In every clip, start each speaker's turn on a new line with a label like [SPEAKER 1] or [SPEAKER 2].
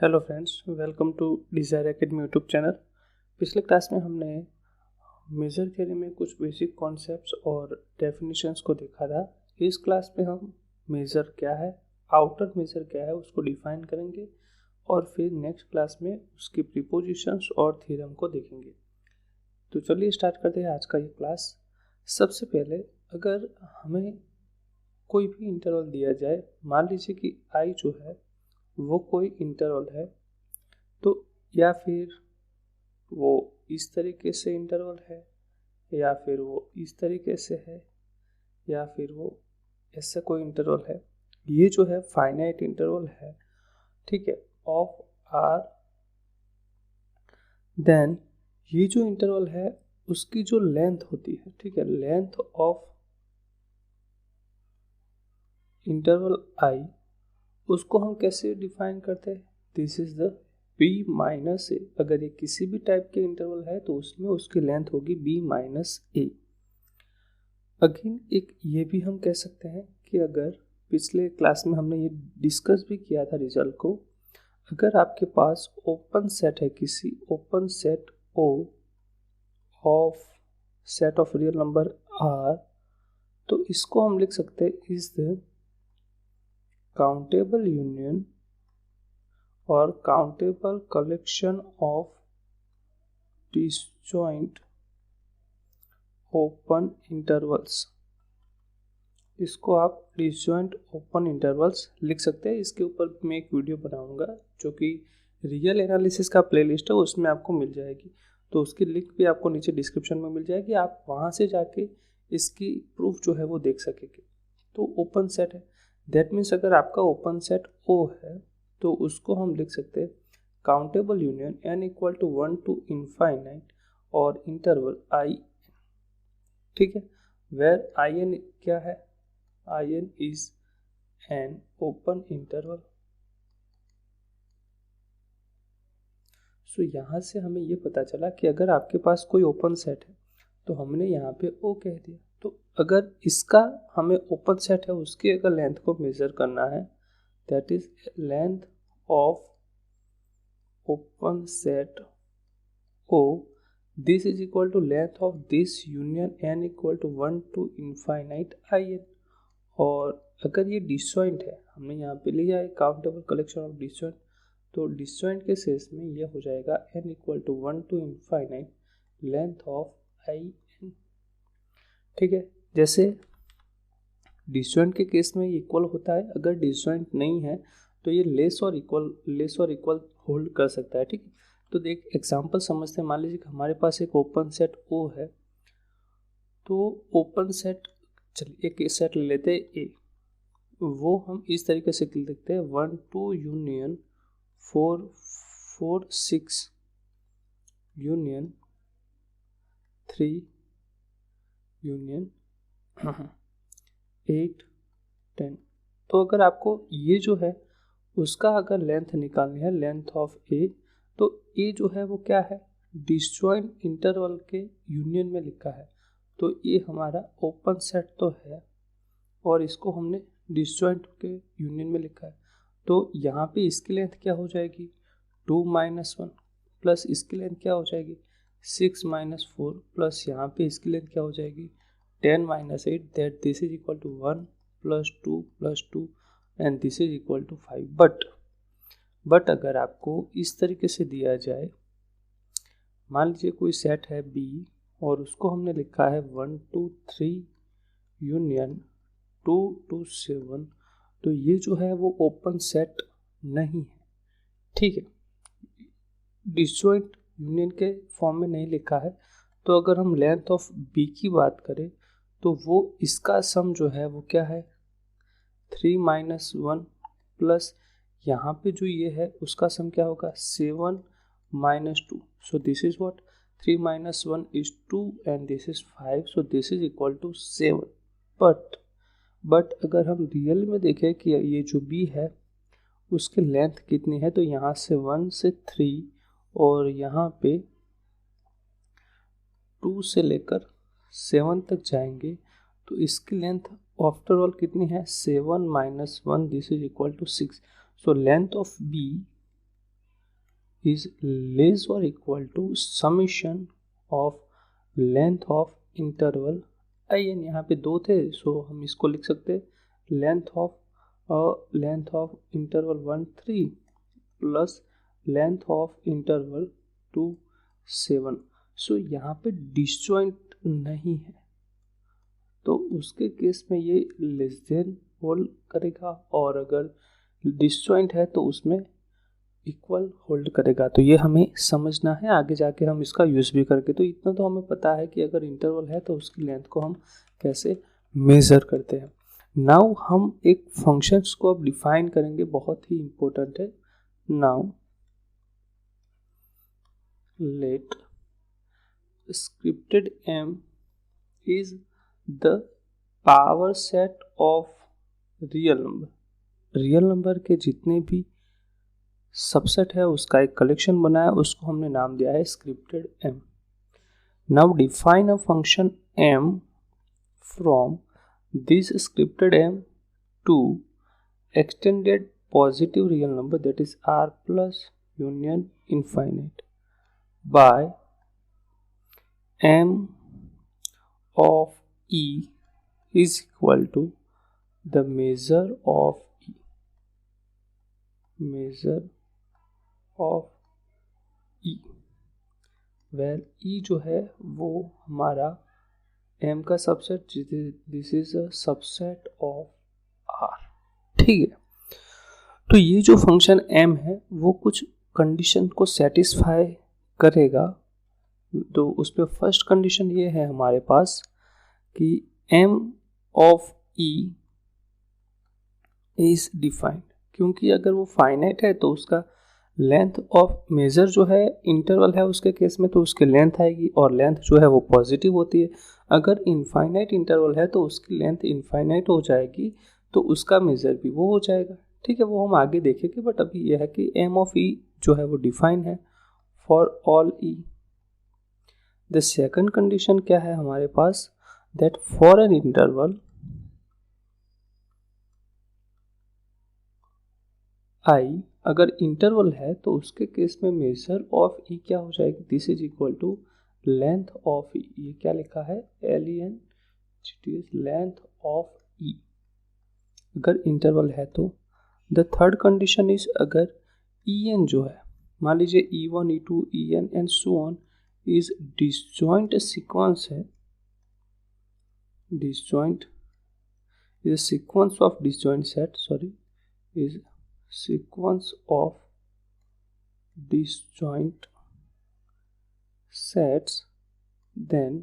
[SPEAKER 1] Hello friends, welcome to Desire Academy YouTube channel. पिछले class में हमने मेजर थ्योरी में कुछ बेसिक कॉन्सेप्ट्स और डेफिनेशंस को देखा था। इस क्लास में हम मेजर क्या है, आउटर मेजर क्या है, उसको डिफाइन करेंगे और फिर नेक्स्ट क्लास में उसकी प्रीपोजिशंस और थ्योरम को देखेंगे। तो चलिए स्टार्ट करते हैं आज का ये क्लास। सबसे पहले अगर हमें कोई भी इंटरवल दिया जाए, मान लीजिए कि आई जो है वो कोई इंटरवल है, तो या फिर वो इस तरीके से इंटरवल है, या फिर वो इस तरीके से है, या फिर वो ऐसा कोई इंटरवल है। ये जो है फाइनाइट इंटरवल है, ठीक है, ऑफ आर। देन ये जो इंटरवल है उसकी जो लेंथ होती है, ठीक है, लेंथ ऑफ इंटरवल आई, उसको हम कैसे डिफाइन करते हैं? This is the b minus A. अगर ये किसी भी टाइप के इंटरवल है तो उसमें उसकी लेंथ होगी b माइनस ए। अगेन एक ये भी हम कह सकते हैं कि अगर पिछले क्लास में हमने ये डिस्कस भी किया था रिजल्ट को, अगर आपके पास ओपन सेट है, किसी open set O of set of real number R, तो इसको हम लिख सकते हैं इज द काउंटेबल यूनियन और countable collection of disjoint open intervals. इसको आप डिसजॉइंट ओपन इंटरवल्स लिख सकते हैं। इसके ऊपर मैं एक वीडियो बनाऊंगा जो कि रियल एनालिसिस का प्लेलिस्ट है, उसमें आपको मिल जाएगी। तो उसकी लिंक भी आपको नीचे डिस्क्रिप्शन में मिल जाएगी, आप वहाँ से जाके इसकी प्रूफ जो है वो देख सकेंगे। तो ओपन सेट है, दैट मीन्स अगर आपका ओपन सेट O है तो उसको हम लिख सकते हैं countable union n equal to 1 to infinite और इंटरवल I, ठीक है, वेयर आई एन क्या है, I N is an open interval. So यहाँ से हमें ये पता चला कि अगर आपके पास कोई ओपन सेट है तो हमने यहाँ पे O कह दिया, तो अगर इसका हमें ओपन सेट है उसकी अगर लेंथ को मेजर करना है, that is length of open set O, this is equal to length of this union n equal to 1 to infinite I N. और अगर ये डिसजॉइंट है, हमने यहाँ पे लिया है काउंटेबल कलेक्शन ऑफ डिसजॉइंट, तो डिसजॉइंट के केस में ये हो जाएगा n equal to 1 to infinite length of I N, ठीक है। जैसे डिसजॉइंट के केस में इक्वल होता है, अगर डिसजॉइंट नहीं है तो ये लेस और इक्वल होल्ड कर सकता है, ठीक है। तो देख एग्जांपल समझते हैं। मान लीजिए कि हमारे पास एक ओपन सेट O है, तो ओपन सेट, चलिए एक सेट ले लेते हैं A, वो हम इस तरीके से लिखते हैं 1 2 यूनियन 4 4 6 यूनियन 3 यूनियन 8 10। तो अगर आपको ये जो है उसका अगर लेंथ निकालनी है, लेंथ ऑफ A, तो A जो है वो क्या है, डिसजॉइंट इंटरवल के यूनियन में लिखा है। तो ये हमारा ओपन सेट तो है और इसको हमने डिसजॉइंट के यूनियन में लिखा है, तो यहाँ पे इसकी लेंथ क्या हो जाएगी 2 माइनस 1, प्लस इसकी लेंथ क्या हो जाएगी 6 माइनस 4, प्लस यहाँ पे इसकी लेंथ क्या हो जाएगी 10 minus 8, that this is equal to 1 plus 2 and this is equal to 5। But अगर आपको इस तरीके से दिया जाए, मान लीजिए कोई सेट है B और उसको हमने लिखा है 1 2 3 यूनियन 2 2 7, तो ये जो है वो ओपन सेट नहीं है, ठीक है, डिसजॉइंट यूनियन के फॉर्म में नहीं लिखा है। तो अगर हम लेंथ ऑफ B की बात करें तो वो इसका सम जो है वो क्या है 3 माइनस 1, प्लस यहाँ पे जो ये है उसका सम क्या होगा 7 minus 2, so this is what 3 minus 1 is 2 and this is 5, so this is equal to 7। But अगर हम रियल में देखें कि ये जो B है उसकी लेंथ कितनी है, तो यहाँ से 1 से 3 और यहाँ पे 2 से लेकर 7 तक जाएंगे, तो इसकी लेंथ आफ्टर ऑल कितनी है 7 minus 1, this is equal to 6। So length of B is less or equal to summation of length of interval in। यहाँ पे दो थे, सो हम इसको लिख सकते हैं length of interval 1 3 plus length of interval 2 7। सो यहाँ पे डिसजॉइंट नहीं है, तो उसके केस में ये लेस देन होल्ड करेगा, और अगर डिसजॉइंट है तो उसमें इक्वल होल्ड करेगा। तो ये हमें समझना है, आगे जाके हम इसका यूज़ भी करके। तो इतना तो हमें पता है कि अगर इंटरवल है तो उसकी लेंथ को हम कैसे मेज़र करते हैं। नाउ हम एक फंक्शंस को अब डिफाइन करेंगे, बहुत ही इम्पोर्टेंट है। Now let scripted m is the power set of real number. Real number के जितने भी सबसेट है उसका एक कलेक्शन बनाया, उसको हमने नाम दिया है scripted m। Now define a function m from this scripted m to extended positive real number that is r plus union infinite by m of e is equal to the measure of e where e जो है वो हमारा m का subset, this is a subset of r। ठीक है, तो ये जो फंक्शन m है वो कुछ कंडीशन को सेटिस्फाई करेगा। तो उसमें फर्स्ट कंडीशन ये है हमारे पास कि m of e is defined, क्योंकि अगर वो फाइनाइट है तो उसका लेंथ ऑफ मेजर जो है इंटरवल है उसके केस में तो उसकी लेंथ आएगी, और लेंथ जो है वो पॉजिटिव होती है। अगर इनफाइनाइट इंटरवल है तो उसकी लेंथ इनफाइनाइट हो जाएगी, तो उसका मेजर भी वो हो जाएगा। ठीक है, वो हम आगे देखेंगे, बट अभी यह है कि m ऑफ e जो है वो डिफाइन है for all e। The second condition क्या है हमारे पास, that for an interval i, अगर इंटरवल है तो उसके केस में मेजर ऑफ e क्या हो जाएगी, this is equal to length of e। ये क्या लिखा है, len लेंथ ऑफ e अगर इंटरवल है तो। द थर्ड कंडीशन इज अगर en जो है, मान लीजिए e1 e2 en and so on is disjoint sequence है, disjoint is a sequence of disjoint set, is sequence of disjoint sets, then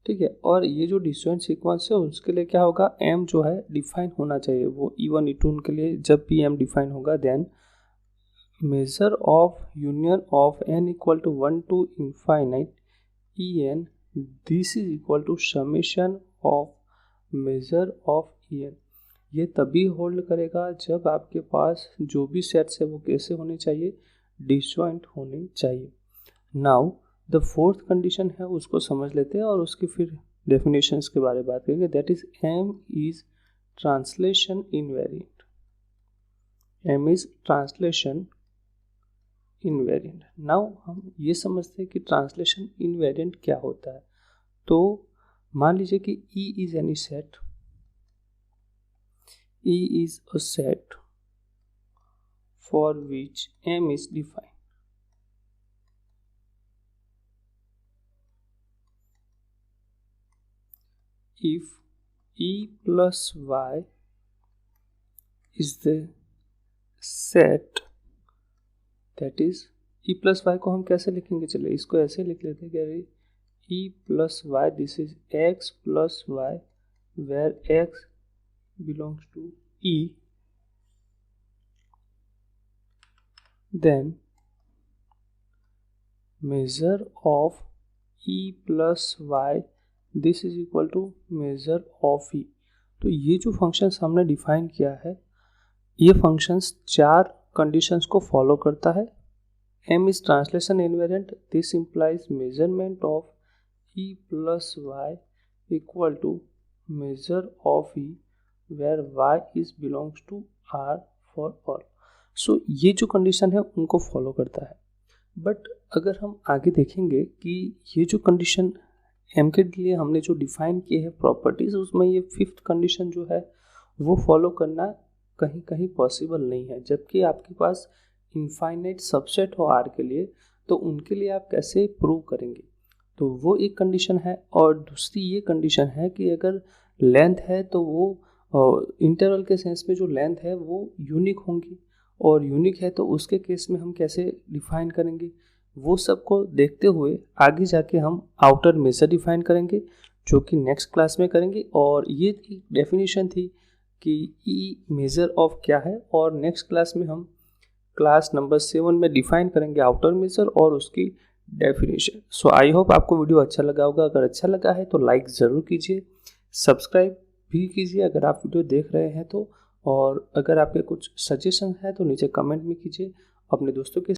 [SPEAKER 1] ठीक है, और ये जो डिसजॉइंट सीक्वेंस है उसके लिए क्या होगा, m जो है डिफाइन होना चाहिए। वो e1 e2 उनके लिए जब भी m डिफाइन होगा, then measure of union of n equal to 1 to infinite en, this is equal to summation of measure of en। ये तभी होल्ड करेगा जब आपके पास जो भी सेट्स है वो कैसे होने चाहिए, डिसजॉइंट होने चाहिए। नाउ द फोर्थ कंडीशन है उसको समझ लेते हैं और उसकी फिर डेफिनेशंस के बारे में बात करेंगे। That is m is translation invariant. m is translation invariant. Now हम ये समझते हैं कि ट्रांसलेशन इनवेरिएंट क्या होता है। तो मान लीजिए कि E is any set, E is a set for which M is defined. If E plus Y is the set, that is E plus Y को हम कैसे लिखेंगे, चलिए इसको ऐसे लिख लेते हैं कि E plus Y, this is X plus Y where X belongs to E, then measure of E plus Y, this is equal to measure of E। तो ये जो फंक्शंस हमने डिफाइन किया है, ये फंक्शंस चार कंडीशंस को फॉलो करता है। M is translation invariant, this implies measurement of E plus Y equal to measure of E where Y is belongs to R for all। सो ये जो कंडीशन है उनको फॉलो करता है। बट अगर हम आगे देखेंगे कि ये जो कंडीशन एम के लिए हमने जो डिफाइन किए हैं प्रॉपर्टीज, उसमें ये फिफ्थ कंडीशन जो है वो फॉलो करना कहीं कहीं पॉसिबल नहीं है। जबकि आपके पास इनफाइनाइट सबसेट हो आर के लिए, तो उनके लिए आप कैसे प्रूव करेंगे? तो वो एक कंडीशन है। और दूसरी ये कंडीशन है कि अगर लेंथ है तो वो इंटरवल के सेंस में जो लेंथ है वो यूनिक होंगी, और यूनिक है तो उसके केस में हम कैसे डिफाइन करेंगे? वो सब को देखते हुए आगे जाके हम आउटर मेजर डिफाइन करेंगे, जो कि नेक्स्ट क्लास में करेंगे। और ये एक डेफिनेशन थी कि ई मेजर ऑफ क्या है, और नेक्स्ट क्लास में हम क्लास नंबर 7 में डिफाइन करेंगे आउटर मेजर और उसकी डेफिनेशन। सो आई होप आपको वीडियो अच्छा लगा होगा। अगर अच्छा लगा है तो लाइक ज़रूर कीजिए, सब्सक्राइब भी कीजिए अगर आप वीडियो देख रहे हैं तो। और अगर आपके कुछ सजेशन है तो नीचे कमेंट में कीजिए, अपने दोस्तों के